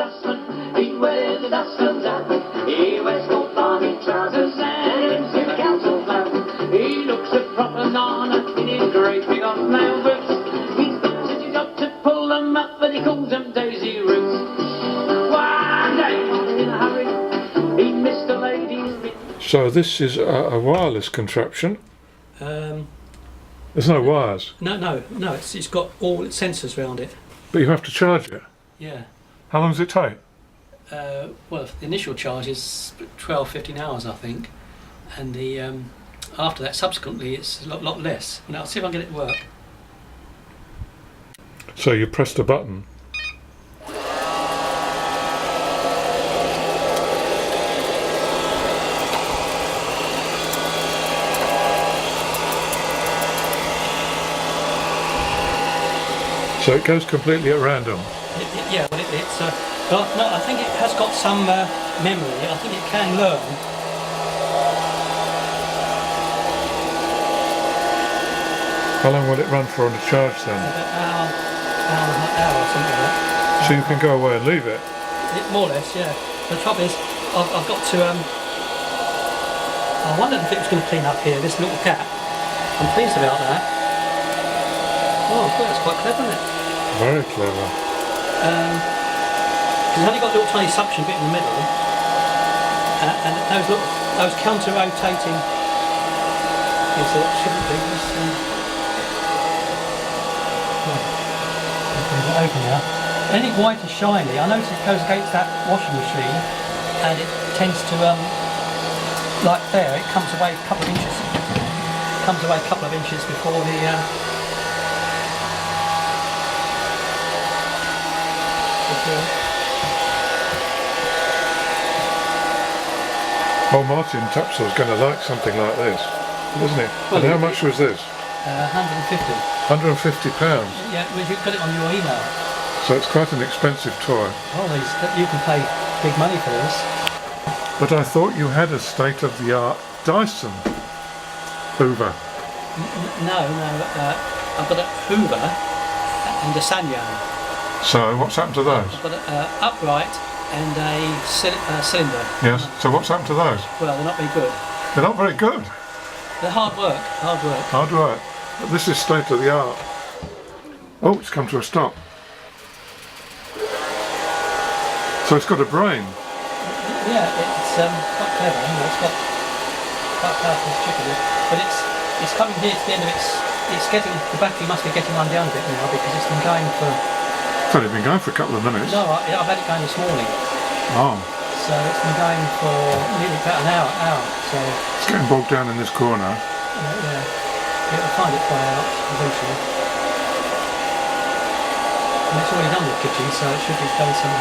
dustman, he wears the dustman's hat. He wears gold army trousers and his council flat. He looks a proper nana in his great big off-nail boots. He's got a job to pull them up, but he calls them daisy roots. One day, in a hurry, he missed a lady. So this is a wireless contraption. There's no wires. No. It's got all its sensors around it. But you have to charge it. Yeah. How long does it take? Well, the initial charge is 12-15 hours, I think, and the after that, subsequently, it's a lot less. Now, I'll see if I can get it to work. So you press the button. So it goes completely at random. Yeah, well, it's. No, I think it has got some memory. I think it can learn. How long will it run for on the charge then? About an hour or something like that. So you can go away and leave it? More or less, yeah. The trouble is, I've got to. I wondered if it was going to clean up here. This little gap. I'm pleased about that. Oh, I thought that's quite clever, isn't it? Very clever. It's only got a little tiny suction bit in the middle, and those counter-rotating. Yes, so that shouldn't be. Open now. Anything white and shiny, I notice it goes against that washing machine, and it tends to like there. It comes away a couple of inches. Before the. Oh, Martin Tapsell's going to like something like this, isn't he? Well, and how much was this? 150. £150. Yeah, well, you got it on your email. So it's quite an expensive toy. Oh, you can pay big money for this. But I thought you had a state-of-the-art Dyson hoover. No, I've got a hoover and a Sanyo. So what's happened to those? I've got an upright and a cylinder. Yes, so what's happened to those? Well, they're not very good. They're not very good. They're hard work. Hard work. But this is state-of-the-art. Oh, it's come to a stop. So it's got a brain. Yeah, it's quite clever. It's got quite powerful chicken, but it's coming here to the end of the battery must be getting run down a bit now because it's been going for. It's only been going for a couple of minutes. No, I've had it going this morning. Oh. So it's been going for nearly about an hour. So it's getting bogged down in this corner. Yeah. It'll find its way out eventually. And it's already done the kitchen, so it should be done some.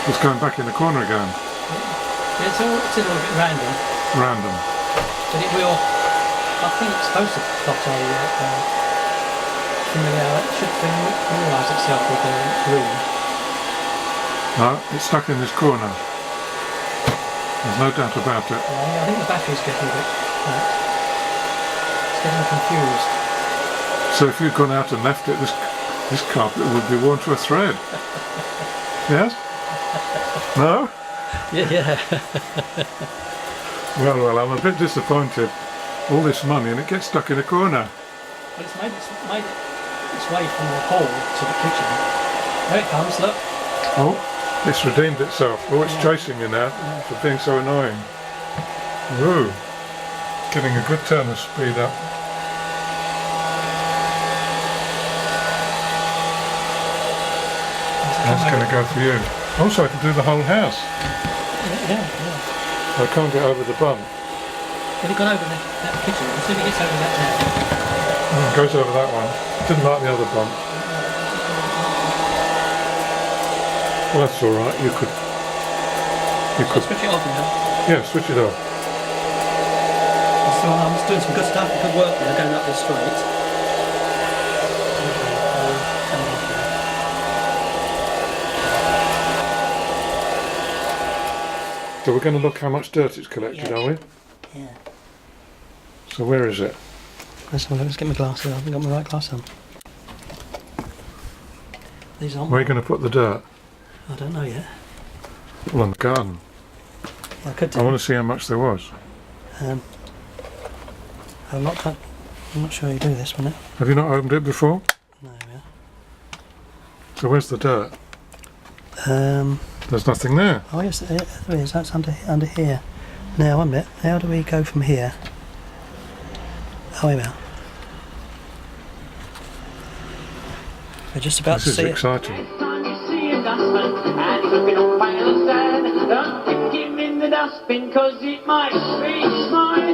It's going back in the corner again. Yeah, it's a little bit random. Random. But it will. I think it's supposed to plot a. It should familiarise itself with the room. No, it's stuck in this corner. There's no doubt about it. I think the battery's getting a bit flat. It's getting confused. So if you'd gone out and left it, this carpet would be worn to a thread. Yes? No? Yeah. Well, I'm a bit disappointed. All this money and it gets stuck in a corner. But it's made its way from the hall to the kitchen. There it comes, look. Oh, it's redeemed itself. Oh, it's chasing you now for being so annoying. Woo! Getting a good turn of speed up. That's going to go for you. Also, I can do the whole house. Yeah. I can't get over the bump. Have you gone over that kitchen? As soon as it gets over that now. It goes over that one. Didn't like the other bump. Well, that's all right. You could. Switch it off now. Yeah, switch it off. So I'm just doing some good stuff. Good work there, going up this straight. So we're going to look how much dirt it's collected, are we? Yeah. So where is it? Let's get my glasses. I haven't got my right glass on. These aren't. Where are you going to put the dirt? I don't know yet. All in the garden. I could do. I want to see how much there was. I'm not sure you do this, wouldn't it? Have you not opened it before? No, yeah. So where's the dirt? Oh There's nothing there. yes, there is. That's under here. Now, one minute. How do we go from here? Oh, wait a minute. We're just about This to is see it. exciting. Next time you see a dustman and he's looking all pale and sad, don't kick him in the dustbin, 'cause it might reach my